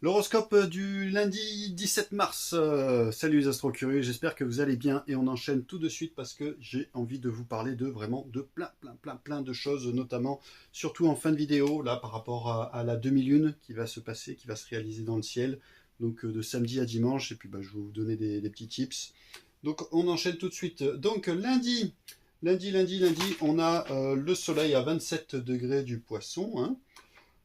L'horoscope du lundi 17 mars. Salut les astrocurieux, j'espère que vous allez bien et on enchaîne tout de suite parce que j'ai envie de vous parler de vraiment de plein de choses, notamment surtout en fin de vidéo là par rapport à la demi-lune qui va se passer, qui va se réaliser dans le ciel, donc de samedi à dimanche et puis je vais vous donner des petits tips. Donc on enchaîne tout de suite. Donc lundi, on a le soleil à 27 degrés du Poisson, hein.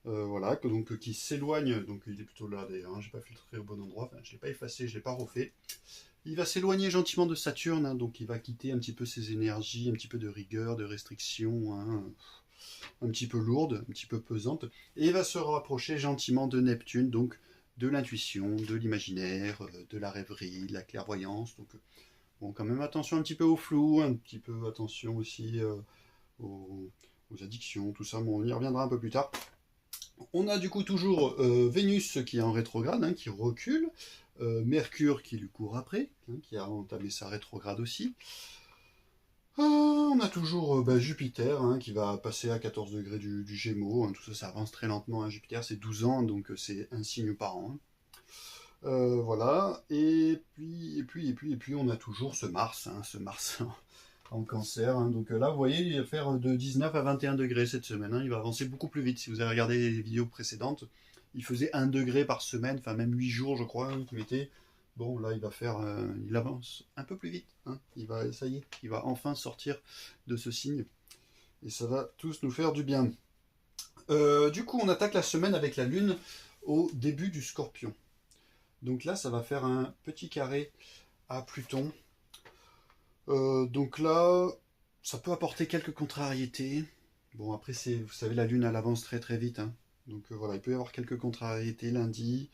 Voilà, qui s'éloigne, donc il est plutôt là d'ailleurs, hein, j'ai pas filtré au bon endroit, enfin, je l'ai pas effacé, je l'ai pas refait. Il va s'éloigner gentiment de Saturne, hein, donc il va quitter un petit peu ses énergies, un petit peu de rigueur, de restriction, hein, un petit peu lourde, un petit peu pesante, et il va se rapprocher gentiment de Neptune, donc de l'intuition, de l'imaginaire, de la rêverie, de la clairvoyance. Donc bon, quand même attention un petit peu au flou, un petit peu attention aussi aux addictions, tout ça, bon, on y reviendra un peu plus tard. On a du coup toujours Vénus qui est en rétrograde, hein, qui recule, Mercure qui lui court après, hein, qui a entamé sa rétrograde aussi. On a toujours Jupiter, hein, qui va passer à 14 degrés du Gémeaux, hein, tout ça, ça avance très lentement, hein. Jupiter c'est 12 ans, donc c'est un signe par an, hein. Voilà, et puis on a toujours ce Mars, hein, ce Mars en Cancer, hein. Donc là, vous voyez, il va faire de 19 à 21 degrés cette semaine, hein. Il va avancer beaucoup plus vite. Si vous avez regardé les vidéos précédentes, il faisait 1 degré par semaine, enfin même 8 jours, je crois, hein, qu'il mettait. Bon, là, il avance un peu plus vite, hein. Ça y est, il va enfin sortir de ce signe. Et ça va tous nous faire du bien. Du coup, on attaque la semaine avec la Lune au début du Scorpion. Donc là, ça va faire un petit carré à Pluton. Donc là, ça peut apporter quelques contrariétés. Bon, après, vous savez, la Lune, elle avance très vite, hein. Donc voilà, il peut y avoir quelques contrariétés lundi.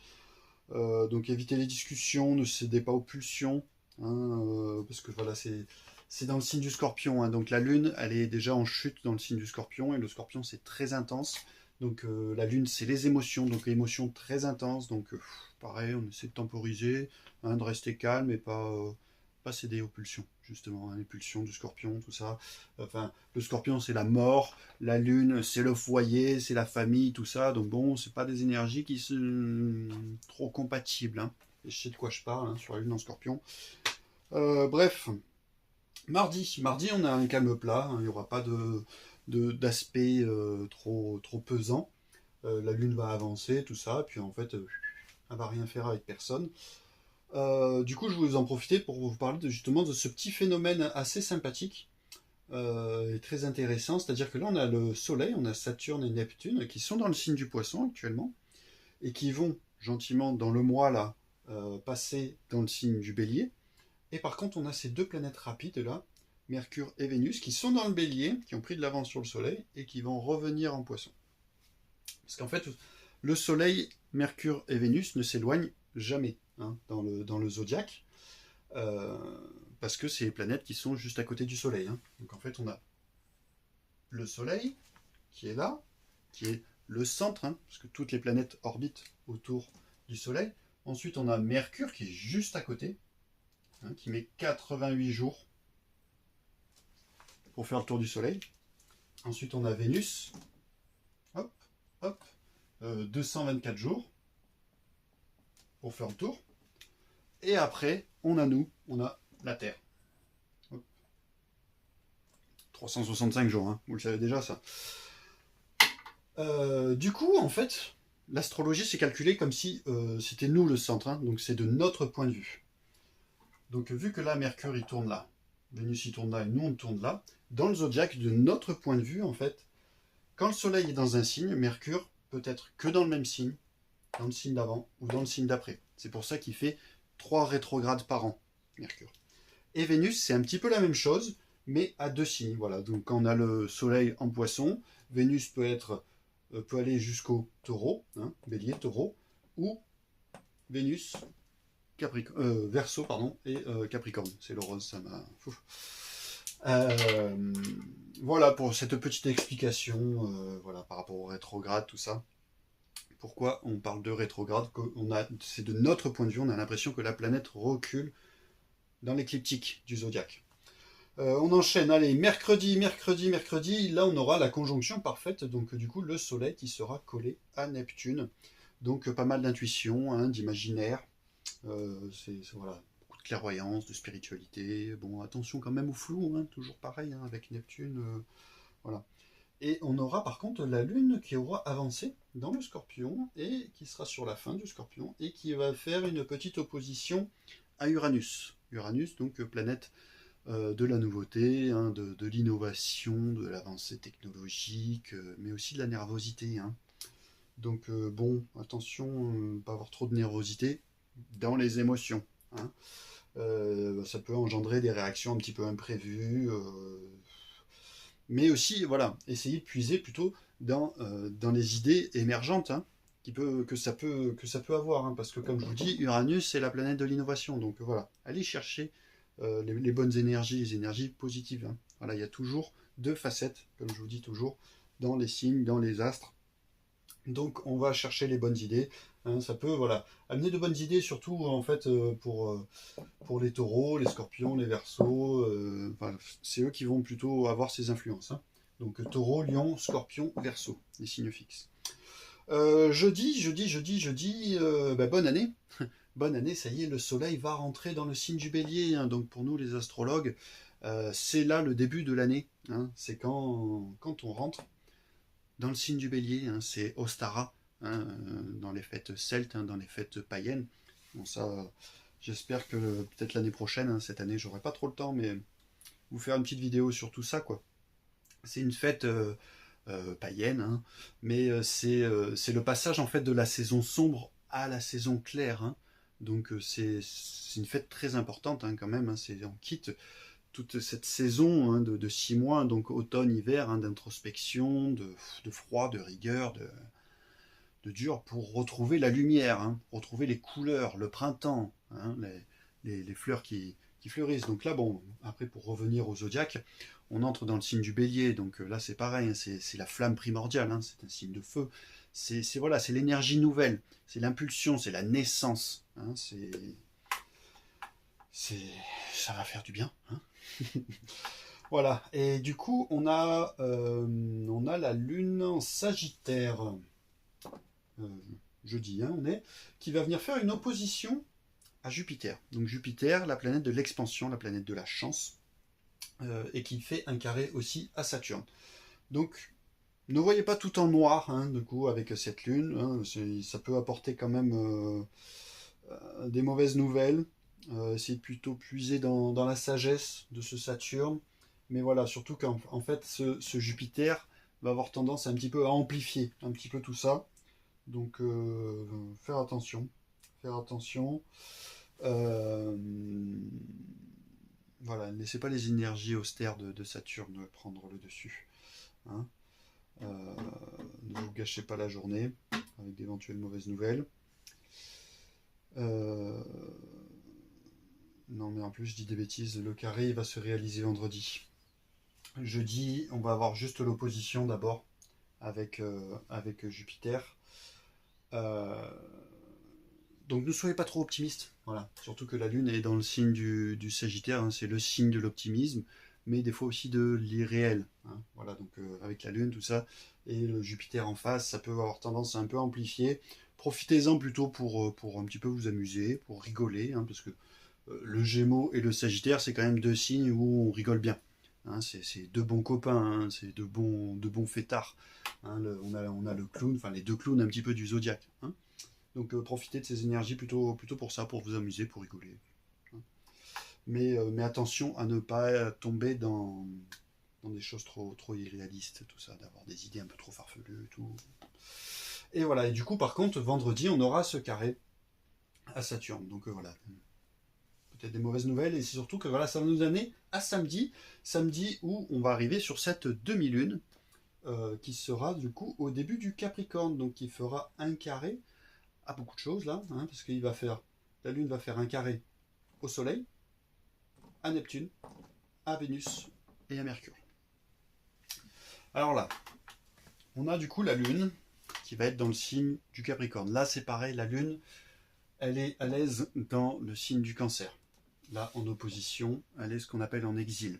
Donc évitez les discussions, ne cédez pas aux pulsions, hein, parce que voilà, c'est dans le signe du Scorpion, hein. Donc la Lune, elle est déjà en chute dans le signe du Scorpion, et le Scorpion, c'est très intense. Donc la Lune, c'est les émotions, donc émotions très intenses. Donc pareil, on essaie de temporiser, hein, de rester calme et pas céder aux pulsions, justement, hein, les pulsions du Scorpion, tout ça. Enfin, le Scorpion, c'est la mort, la Lune, c'est le foyer, c'est la famille, tout ça. Donc bon, c'est pas des énergies qui sont trop compatibles, hein. Et je sais de quoi je parle, hein, sur la Lune en Scorpion. Bref, mardi, on a un calme plat, hein, il n'y aura pas d'aspect trop pesant. La Lune va avancer, tout ça, puis en fait, elle va rien faire avec personne. Du coup, je voulais en profiter pour vous parler justement de ce petit phénomène assez sympathique et très intéressant. C'est-à-dire que là, on a le Soleil, on a Saturne et Neptune qui sont dans le signe du Poisson actuellement et qui vont gentiment dans le mois là passer dans le signe du Bélier. Et par contre, on a ces deux planètes rapides là, Mercure et Vénus, qui sont dans le Bélier, qui ont pris de l'avance sur le Soleil et qui vont revenir en Poisson. Parce qu'en fait, le Soleil, Mercure et Vénus ne s'éloignent jamais, hein, dans le zodiaque, euh, parce que c'est les planètes qui sont juste à côté du Soleil, hein. Donc en fait, on a le Soleil qui est là, qui est le centre, hein, parce que toutes les planètes orbitent autour du Soleil. Ensuite, on a Mercure qui est juste à côté, hein, qui met 88 jours pour faire le tour du Soleil. Ensuite, on a Vénus, hop, hop, 224 jours pour faire le tour. Et après, on a la Terre. Hop. 365 jours, hein, vous le savez déjà ça. Du coup, en fait, l'astrologie c'est calculé comme si c'était nous le centre, hein, donc c'est de notre point de vue. Donc vu que là, Mercure il tourne là, Vénus il tourne là et nous on tourne là, dans le zodiaque, de notre point de vue, en fait, quand le Soleil est dans un signe, Mercure peut être que dans le même signe, dans le signe d'avant ou dans le signe d'après. C'est pour ça qu'il fait 3 rétrogrades par an, Mercure. Et Vénus, c'est un petit peu la même chose, mais à 2 signes. Voilà. Donc quand on a le Soleil en Poisson, Vénus peut aller jusqu'au Taureau, hein, Bélier, Taureau, ou Vénus, Verseau, pardon, et Capricorne. C'est le rose, ça m'a. Voilà pour cette petite explication, voilà, par rapport au rétrograde, tout ça. Pourquoi on parle de rétrograde? C'est de notre point de vue, on a l'impression que la planète recule dans l'écliptique du zodiaque. On enchaîne, allez, mercredi, là on aura la conjonction parfaite, donc du coup le Soleil qui sera collé à Neptune. Donc pas mal d'intuition, hein, d'imaginaire, voilà, beaucoup de clairvoyance, de spiritualité. Bon, attention quand même au flou, hein, toujours pareil, hein, avec Neptune, voilà. Et on aura par contre la Lune qui aura avancé dans le Scorpion et qui sera sur la fin du Scorpion et qui va faire une petite opposition à Uranus. Uranus, donc planète de la nouveauté, hein, de l'innovation, de l'avancée technologique, mais aussi de la nervosité, hein. Donc bon, attention, pas avoir trop de nervosité dans les émotions, hein. Ça peut engendrer des réactions un petit peu imprévues, mais aussi, voilà, essayer de puiser plutôt dans les idées émergentes, hein, que ça peut avoir, hein, parce que comme je vous dis, Uranus c'est la planète de l'innovation, donc voilà, allez chercher les bonnes énergies, les énergies positives, hein. Voilà, il y a toujours deux facettes, comme je vous dis toujours, dans les signes, dans les astres. Donc on va chercher les bonnes idées, hein, ça peut voilà, amener de bonnes idées, surtout en fait pour les taureaux, les scorpions, les verseaux, enfin, c'est eux qui vont plutôt avoir ces influences, hein. Donc taureau, lion, scorpion, verseau, les signes fixes. Jeudi, bah, bonne année. Bonne année, ça y est, le soleil va rentrer dans le signe du bélier, hein. Donc pour nous les astrologues, c'est là le début de l'année, hein. C'est quand on rentre dans le signe du bélier, hein, c'est Ostara, hein, dans les fêtes celtes, hein, dans les fêtes païennes. Bon, ça, j'espère que peut-être l'année prochaine, hein, cette année, j'aurai pas trop le temps, mais vous faire une petite vidéo sur tout ça, quoi. C'est une fête païenne, hein, mais c'est le passage en fait de la saison sombre à la saison claire, hein. Donc c'est une fête très importante, hein, quand même, hein. On quitte toute cette saison, hein, de 6 mois, donc automne-hiver, hein, d'introspection, de froid, de rigueur, de dur, pour retrouver la lumière, hein, retrouver les couleurs, le printemps, hein, les fleurs qui fleurissent. Donc là, bon, après pour revenir au zodiaque, on entre dans le signe du bélier, donc là c'est pareil, hein, c'est la flamme primordiale, hein, c'est un signe de feu, voilà, c'est l'énergie nouvelle, c'est l'impulsion, c'est la naissance, hein, ça va faire du bien, hein. Voilà, et du coup, on a la Lune en Sagittaire, euh, jeudi, hein, qui va venir faire une opposition à Jupiter. Donc Jupiter, la planète de l'expansion, la planète de la chance, et qui fait un carré aussi à Saturne. Donc, ne voyez pas tout en noir, hein, du coup, avec cette Lune, hein, ça peut apporter quand même des mauvaises nouvelles. Essayez de plutôt puiser dans la sagesse de ce Saturne. Mais voilà, surtout qu'en fait, ce Jupiter va avoir tendance un petit peu à amplifier un petit peu tout ça. Donc, faire attention. Faire attention. Euh, voilà, ne laissez pas les énergies austères de Saturne prendre le dessus, hein. Ne vous gâchez pas la journée avec d'éventuelles mauvaises nouvelles. Non, mais en plus, je dis des bêtises. Le carré il va se réaliser vendredi. Jeudi, on va avoir juste l'opposition d'abord avec Jupiter. Donc ne soyez pas trop optimistes. Voilà. Surtout que la Lune est dans le signe du Sagittaire, hein, c'est le signe de l'optimisme, mais des fois aussi de l'irréel, hein. Voilà, donc avec la Lune, tout ça, et le Jupiter en face, ça peut avoir tendance à un peu amplifier. Profitez-en plutôt pour un petit peu vous amuser, pour rigoler, hein, parce que le Gémeaux et le Sagittaire, c'est quand même deux signes où on rigole bien, hein. C'est deux bons copains, hein, c'est deux bons fêtards, hein. On a le clown, enfin les deux clowns un petit peu du zodiaque, hein. Donc profitez de ces énergies plutôt pour ça, pour vous amuser, pour rigoler, hein. Mais attention à ne pas tomber dans des choses trop irréalistes, tout ça, d'avoir des idées un peu trop farfelues, tout. Et voilà, et du coup, par contre, vendredi, on aura ce carré à Saturne. Donc voilà, peut-être des mauvaises nouvelles, et c'est surtout que voilà, ça va nous amener à samedi où on va arriver sur cette demi-lune, qui sera du coup au début du Capricorne, donc qui fera un carré à beaucoup de choses là, hein, parce qu'il va faire, la Lune va faire un carré au Soleil, à Neptune, à Vénus et à Mercure. Alors là, on a du coup la Lune qui va être dans le signe du Capricorne. Là c'est pareil, la Lune, elle est à l'aise dans le signe du Cancer. Là en opposition, elle est ce qu'on appelle en exil.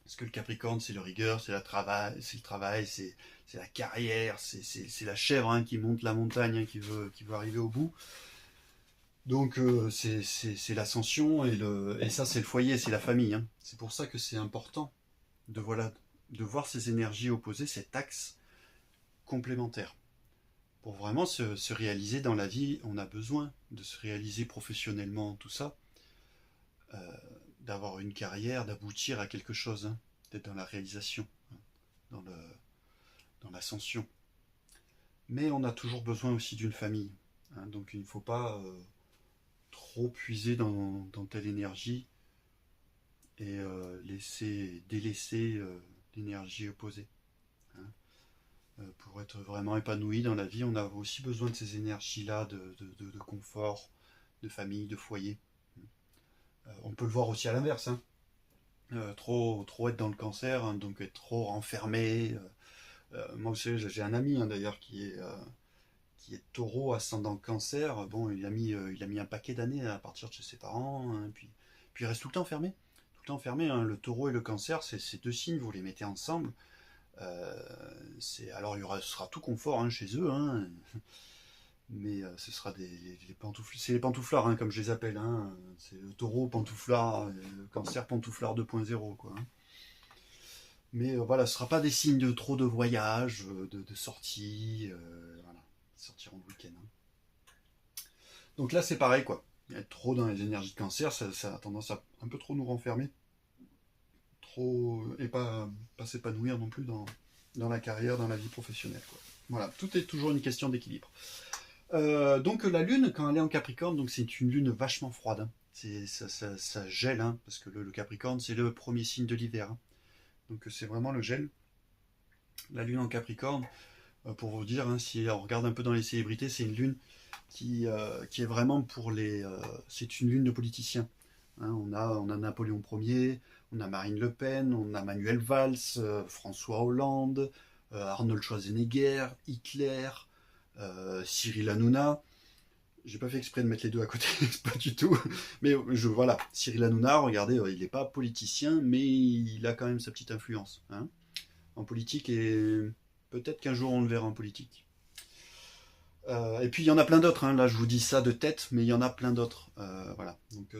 Parce que le Capricorne, c'est le rigueur, c'est le travail, c'est la carrière, c'est la chèvre hein, qui monte la montagne, hein, qui veut arriver au bout. Donc c'est l'ascension et ça c'est le foyer, c'est la famille. Hein. C'est pour ça que c'est important de, voilà, de voir ces énergies opposées, cet axe complémentaire. Pour vraiment se réaliser dans la vie, on a besoin de se réaliser professionnellement, tout ça, euh, d'avoir une carrière, d'aboutir à quelque chose, hein, d'être dans la réalisation, hein, dans le, dans l'ascension. Mais on a toujours besoin aussi d'une famille. Hein, donc il ne faut pas trop puiser dans telle énergie et délaisser l'énergie opposée. Hein. Pour être vraiment épanoui dans la vie, on a aussi besoin de ces énergies-là de confort, de famille, de foyer. On peut le voir aussi à l'inverse. Hein. Trop être dans le cancer, hein, donc être trop renfermé. Moi, vous savez, j'ai un ami hein, d'ailleurs qui est taureau ascendant cancer. Bon, il a mis un paquet d'années à partir de chez ses parents, hein, puis il reste tout le temps fermé. Tout le temps fermé. Hein. Le taureau et le cancer, c'est ces deux signes, vous les mettez ensemble. Alors ce sera tout confort hein, chez eux, hein, mais ce sera les pantoufles, c'est les pantouflards hein, comme je les appelle. Hein. C'est le taureau pantouflard, le cancer pantouflard 2.0 quoi. Hein. Mais voilà, ce sera pas des signes de trop de voyages, de sorties, voilà, sortir en week-end. Hein. Donc là, c'est pareil, quoi. Être trop dans les énergies de cancer, ça a tendance à un peu trop nous renfermer, trop et pas s'épanouir non plus dans la carrière, dans la vie professionnelle. Quoi. Voilà, tout est toujours une question d'équilibre. Donc la lune, quand elle est en Capricorne, donc c'est une lune vachement froide. Hein. Ça gèle, hein, parce que le Capricorne, c'est le premier signe de l'hiver. Hein. Donc c'est vraiment le gel. La lune en Capricorne, pour vous dire, hein, si on regarde un peu dans les célébrités, c'est une lune qui est vraiment pour les... c'est une lune de politiciens. Hein, on a Napoléon Ier, on a Marine Le Pen, on a Manuel Valls, François Hollande, Arnold Schwarzenegger, Hitler, Cyril Hanouna. J'ai pas fait exprès de mettre les deux à côté, pas du tout. Mais voilà, Cyril Hanouna, regardez, il n'est pas politicien, mais il a quand même sa petite influence hein, en politique et peut-être qu'un jour on le verra en politique. Et puis il y en a plein d'autres, hein. Là je vous dis ça de tête, mais il y en a plein d'autres. Voilà. Donc,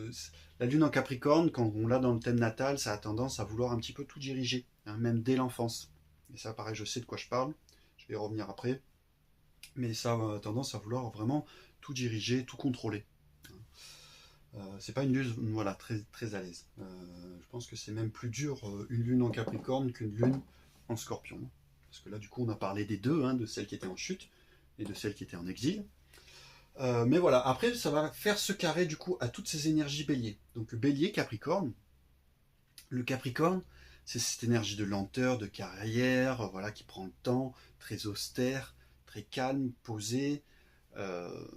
la lune en Capricorne, quand on l'a dans le thème natal, ça a tendance à vouloir un petit peu tout diriger, hein, même dès l'enfance. Et ça, pareil, je sais de quoi je parle, je vais y revenir après. Mais ça a tendance à vouloir vraiment tout diriger, tout contrôler. C'est pas une lune voilà, très, très à l'aise. Je pense que c'est même plus dur une lune en Capricorne qu'une lune en Scorpion. Parce que là, du coup, on a parlé des deux, hein, de celle qui était en chute et de celle qui était en exil. Mais voilà, après, ça va faire ce carré du coup à toutes ces énergies bélier. Donc bélier, Capricorne. Le Capricorne, c'est cette énergie de lenteur, de carrière, voilà, qui prend le temps, très austère, très calme, posé, euh,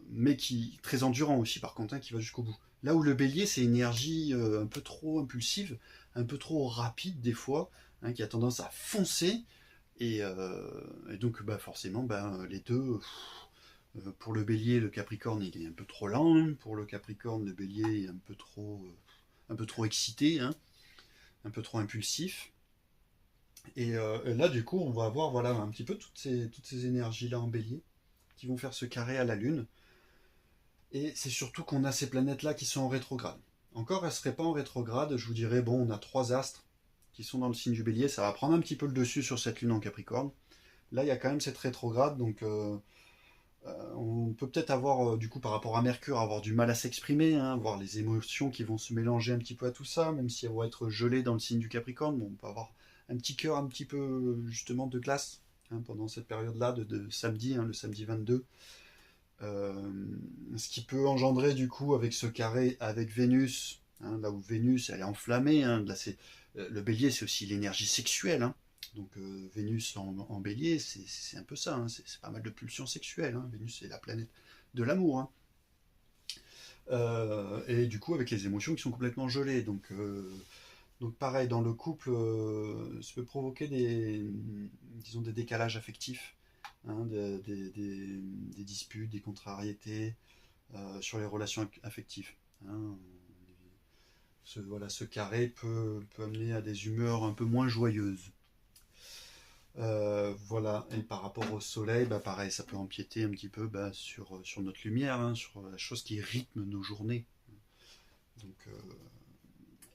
mais qui très endurant aussi par contre, hein, qui va jusqu'au bout. Là où le bélier, c'est une énergie un peu trop impulsive, un peu trop rapide des fois, hein, qui a tendance à foncer, et donc bah, forcément, bah, les deux... pour le bélier, le capricorne, il est un peu trop lent. Pour le capricorne, le bélier est un peu trop excité, hein, un peu trop impulsif. Et là, du coup, on va avoir voilà, un petit peu toutes ces énergies-là en bélier qui vont faire ce carré à la Lune. Et c'est surtout qu'on a ces planètes-là qui sont en rétrograde. Encore, elles ne seraient pas en rétrograde, je vous dirais, bon, on a trois astres qui sont dans le signe du bélier, ça va prendre un petit peu le dessus sur cette Lune en Capricorne. Là, il y a quand même cette rétrograde, donc on peut peut-être avoir, du coup, par rapport à Mercure, avoir du mal à s'exprimer, hein, voir les émotions qui vont se mélanger un petit peu à tout ça, même si elles vont être gelées dans le signe du Capricorne. Bon, on peut avoir un petit cœur un petit peu, justement, de glace hein, pendant cette période-là, de samedi, hein, le samedi 22. Ce qui peut engendrer, du coup, avec ce carré, avec Vénus, hein, là où Vénus, elle est enflammée, hein, là, le bélier, c'est aussi l'énergie sexuelle, hein. Donc Vénus en bélier, c'est un peu ça, hein, c'est pas mal de pulsions sexuelles. Hein. Vénus, c'est la planète de l'amour. Hein. Et du coup, avec les émotions qui sont complètement gelées. Donc pareil, dans le couple, ça peut provoquer disons, des décalages affectifs, hein, des disputes, des contrariétés sur les relations affectives. Hein. Voilà, ce carré peut amener à des humeurs un peu moins joyeuses. Voilà, et par rapport au soleil, bah pareil, ça peut empiéter un petit peu sur notre lumière, hein, sur la chose qui rythme nos journées. Donc,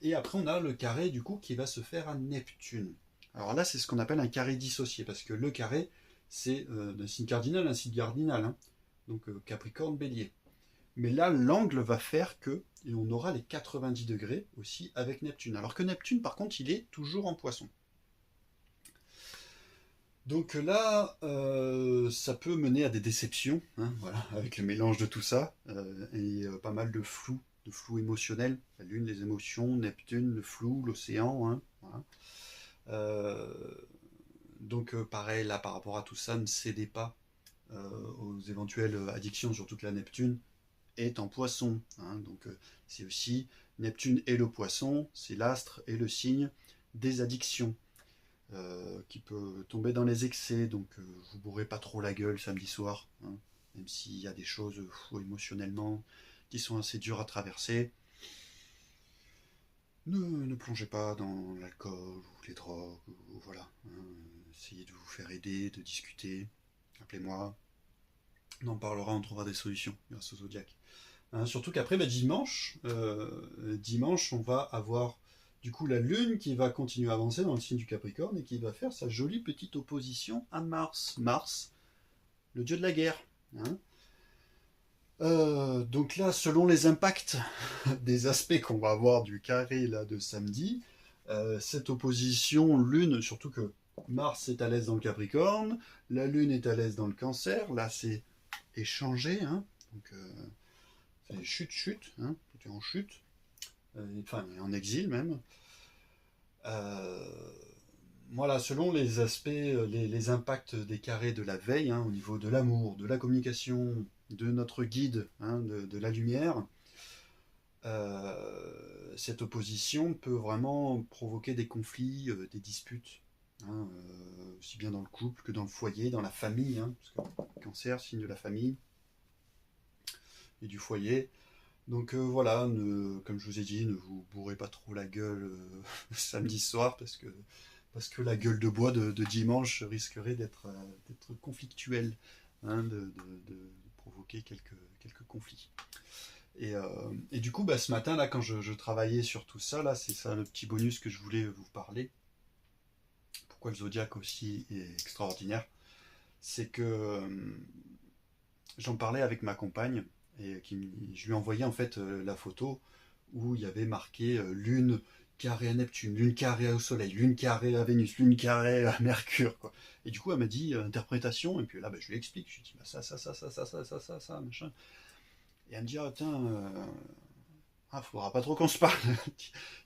et après, on a le carré du coup qui va se faire à Neptune. Alors là, c'est ce qu'on appelle un carré dissocié, parce que le carré, c'est d'un signe cardinal, un signe cardinal, hein, donc Capricorne, Bélier. Mais là, l'angle va faire que, et on aura les 90 degrés aussi avec Neptune. Alors que Neptune, par contre, il est toujours en Poisson. Donc là, ça peut mener à des déceptions, hein, voilà, avec le mélange de tout ça, et pas mal de flou émotionnel. La Lune, les émotions, Neptune, le flou, l'océan, hein, voilà. Euh, donc pareil, là, par rapport à tout ça, ne cédez pas aux éventuelles addictions, surtout que la Neptune est en Poisson, hein, donc c'est aussi Neptune et le Poisson, c'est l'astre et le signe des addictions. Qui peut tomber dans les excès, donc vous bourrez pas trop la gueule samedi soir, hein, même s'il y a des choses émotionnellement qui sont assez dures à traverser. Ne plongez pas dans l'alcool ou les drogues, ou voilà. Hein, essayez de vous faire aider, de discuter. Appelez-moi. On en parlera, on trouvera des solutions grâce au Zodiac. Hein, surtout qu'après, dimanche, on va avoir du coup la Lune qui va continuer à avancer dans le signe du Capricorne et qui va faire sa jolie petite opposition à Mars. Mars, le dieu de la guerre. Hein. Donc là, selon les impacts des aspects qu'on va avoir du carré là de samedi, cette opposition Lune, surtout que Mars est à l'aise dans le Capricorne, la Lune est à l'aise dans le Cancer, là c'est échangé, hein, donc c'est chute, hein, tout est en chute, enfin en exil même. Euh, voilà, selon les aspects, les impacts des carrés de la veille, hein, au niveau de l'amour, de la communication, de notre guide, hein, de la lumière, cette opposition peut vraiment provoquer des conflits, des disputes, hein, aussi bien dans le couple que dans le foyer, dans la famille, hein, parce que Cancer, signe de la famille et du foyer. Donc voilà, comme je vous ai dit, ne vous bourrez pas trop la gueule samedi soir parce que la gueule de bois de dimanche risquerait d'être conflictuelle, hein, de provoquer quelques conflits. Et du coup, ce matin, là, quand je travaillais sur tout ça, là, c'est ça le petit bonus que je voulais vous parler. Pourquoi le zodiaque aussi est extraordinaire, c'est que j'en parlais avec ma compagne et je lui envoyais en fait la photo où il y avait marqué Lune carrée à Neptune, Lune carrée au Soleil, Lune carrée à Vénus, Lune carrée à Mercure, quoi. Et du coup, elle m'a dit interprétation, et puis là, je lui explique, je lui dis ça, machin. Et elle me dit, ah, tiens, faudra pas trop qu'on se parle.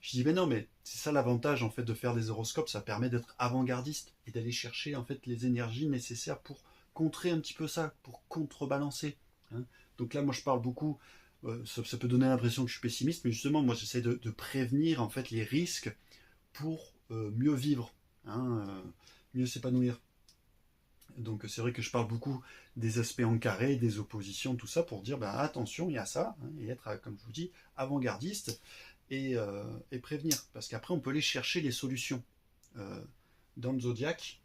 Je dis, mais non, mais c'est ça l'avantage en fait de faire des horoscopes, ça permet d'être avant-gardiste et d'aller chercher en fait les énergies nécessaires pour contrer un petit peu ça, pour contrebalancer. Hein. Donc là, moi je parle beaucoup, ça peut donner l'impression que je suis pessimiste, mais justement, moi j'essaie de prévenir en fait les risques pour mieux vivre, hein, mieux s'épanouir. Donc c'est vrai que je parle beaucoup des aspects en carré, des oppositions, tout ça, pour dire attention, il y a ça, hein, et être, comme je vous dis, avant-gardiste et prévenir. Parce qu'après, on peut aller chercher les solutions euh, dans le zodiaque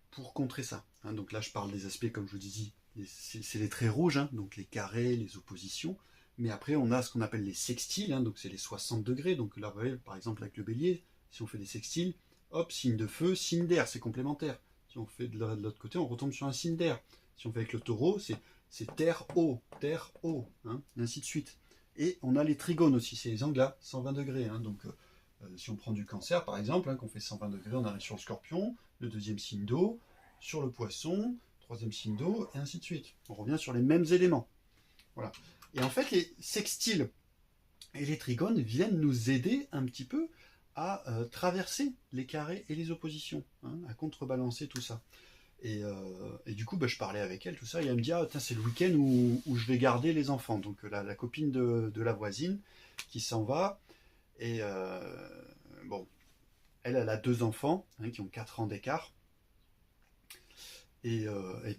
pour contrer ça. Hein. Donc là, je parle des aspects, comme je vous dis, c'est les traits rouges, hein, donc les carrés, les oppositions. Mais après, on a ce qu'on appelle les sextiles, hein, donc c'est les 60 degrés. Donc là, vous voyez, par exemple, avec le bélier, si on fait des sextiles, hop, signe de feu, signe d'air, c'est complémentaire. Si on fait de l'autre côté, on retombe sur un signe d'air. Si on fait avec le taureau, c'est terre-eau, hein, et ainsi de suite. Et on a les trigones aussi, c'est les angles à 120 degrés. Hein, donc si on prend du cancer, par exemple, hein, qu'on fait 120 degrés, on arrive sur le scorpion, le deuxième signe d'eau, sur le poisson, troisième signe d'eau, et ainsi de suite. On revient sur les mêmes éléments. Voilà. Et en fait, les sextiles et les trigones viennent nous aider un petit peu à traverser les carrés et les oppositions, hein, à contrebalancer tout ça. Et du coup, je parlais avec elle, tout ça, et elle me dit, c'est le week-end où je vais garder les enfants. Donc la copine de la voisine qui s'en va, et bon, elle a 2 enfants, hein, qui ont 4 ans d'écart. Et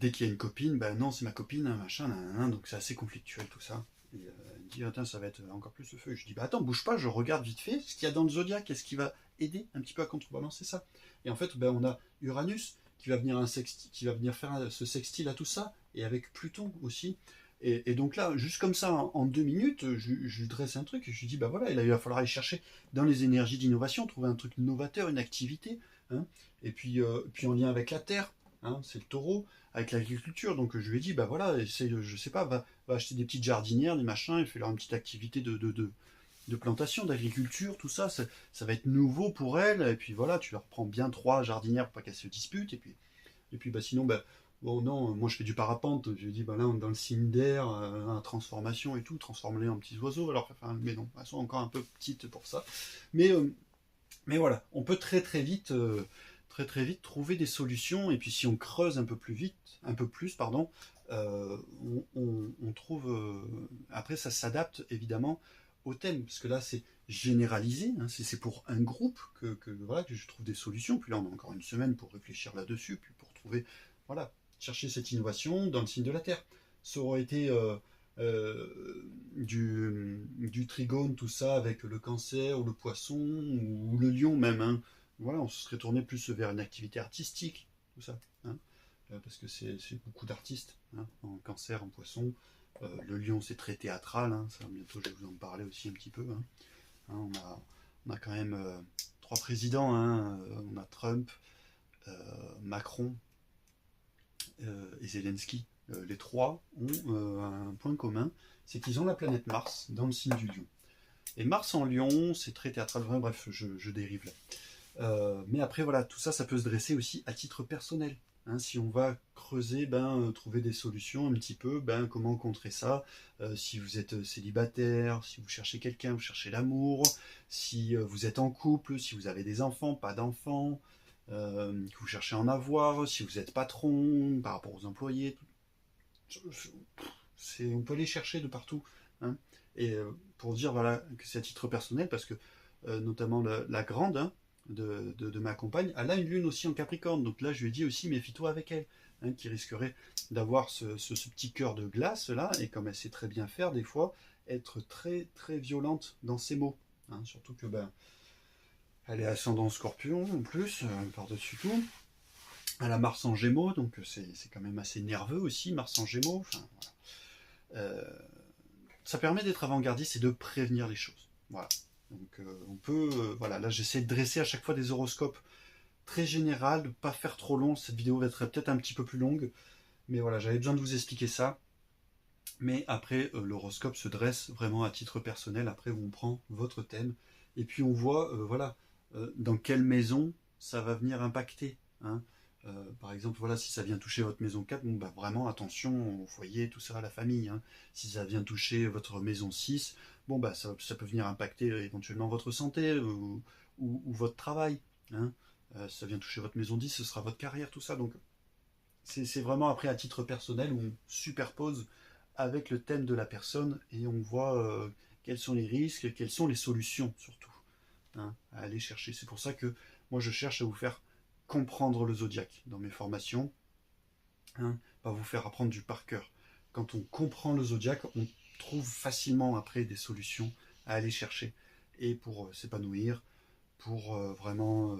dès qu'il y a une copine, ben non, c'est ma copine, machin, nanana, donc c'est assez conflictuel tout ça. Et elle me dit, attends, ça va être encore plus le feu. Je dis, bah attends, bouge pas, je regarde vite fait ce qu'il y a dans le zodiaque, qu'est-ce qui va aider un petit peu à contrebalancer ça. Et en fait, ben, on a Uranus qui va venir, qui va venir faire ce sextile à tout ça, et avec Pluton aussi. Et donc là, juste comme ça, en 2 minutes, je lui dresse un truc, et je lui dis, bah voilà, il va falloir aller chercher dans les énergies d'innovation, trouver un truc novateur, une activité, hein, puis en lien avec la Terre, hein, c'est le taureau, avec l'agriculture. Donc je lui ai dit, bah voilà, essaye, je sais pas, va acheter des petites jardinières, des machins, et fais leur une petite activité de plantation, d'agriculture, tout ça, ça va être nouveau pour elle. Et puis voilà, tu leur prends bien 3 jardinières pour pas qu'elles se disputent. Et puis bah, sinon, bah, bon, non, moi je fais du parapente. Je lui ai dit, bah là, on est dans le signe d'air, la transformation et tout, transforme-les en petits oiseaux. Alors, enfin, mais non, elles sont encore un peu petites pour ça. Mais, euh, mais voilà, on peut très très vite trouver des solutions. Et puis si on creuse un peu plus vite, un peu plus, pardon, on trouve. Après, ça s'adapte évidemment au thème, parce que là, c'est généralisé. Hein, c'est pour un groupe voilà, que je trouve des solutions. Puis là, on a encore une semaine pour réfléchir là-dessus, puis pour trouver, voilà, chercher cette innovation dans le signe de la Terre. Ça aurait été du trigone, tout ça, avec le cancer, ou le poisson, ou le lion même. Hein. Voilà, on se serait tourné plus vers une activité artistique, tout ça. Hein. Parce que c'est beaucoup d'artistes, hein, en cancer, en poisson. Le lion, c'est très théâtral. Hein. Ça, bientôt, je vais vous en parler aussi un petit peu. Hein. Hein, on a quand même 3 présidents. Hein. On a Trump, Macron et Zelensky. Les 3 ont un point commun, c'est qu'ils ont la planète Mars dans le signe du lion. Et Mars en lion, c'est très théâtral. Bref, je dérive là. Mais après, voilà, tout ça, ça peut se dresser aussi à titre personnel. Hein, si on va creuser, trouver des solutions un petit peu, comment contrer ça. Si vous êtes célibataire, si vous cherchez quelqu'un, vous cherchez l'amour, si vous êtes en couple, si vous avez des enfants, pas d'enfants, que vous cherchez à en avoir, si vous êtes patron, par rapport aux employés, on peut aller chercher de partout. Hein. Et pour dire voilà, que c'est à titre personnel, parce que notamment la grande, hein, de ma compagne, elle a une lune aussi en Capricorne. Donc là, je lui ai dit aussi, méfie-toi avec elle, hein, qui risquerait d'avoir ce petit cœur de glace là, et comme elle sait très bien faire des fois, être très très violente dans ses mots. Hein, surtout que elle est ascendant Scorpion en plus, par-dessus tout. Elle a Mars en Gémeaux, donc c'est quand même assez nerveux aussi, Mars en Gémeaux. Enfin, voilà. Ça permet d'être avant-gardiste et de prévenir les choses. Voilà. Donc on peut, voilà, là j'essaie de dresser à chaque fois des horoscopes très général, de ne pas faire trop long. Cette vidéo va être peut-être un petit peu plus longue, mais voilà, j'avais besoin de vous expliquer ça. Mais après, l'horoscope se dresse vraiment à titre personnel. Après, on prend votre thème et puis on voit, voilà, dans quelle maison ça va venir impacter. Hein. Par exemple, voilà, si ça vient toucher votre maison 4, bon, vraiment attention au foyer, tout ça, à la famille. Hein. Si ça vient toucher votre maison 6, bon, ça peut venir impacter éventuellement votre santé ou votre travail. Hein. Si ça vient toucher votre maison 10, ce sera votre carrière, tout ça. Donc, c'est vraiment après à titre personnel où on superpose avec le thème de la personne et on voit quels sont les risques, quelles sont les solutions surtout, hein, à aller chercher. C'est pour ça que moi je cherche à vous faire comprendre le zodiaque dans mes formations, hein, pas vous faire apprendre du par cœur. Quand on comprend le zodiaque, on trouve facilement après des solutions à aller chercher et pour s'épanouir, pour vraiment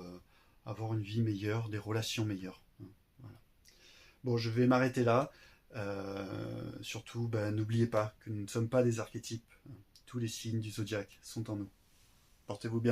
avoir une vie meilleure, des relations meilleures. Hein, voilà. Bon, je vais m'arrêter là. Surtout, n'oubliez pas que nous ne sommes pas des archétypes. Tous les signes du zodiaque sont en nous. Portez-vous bien.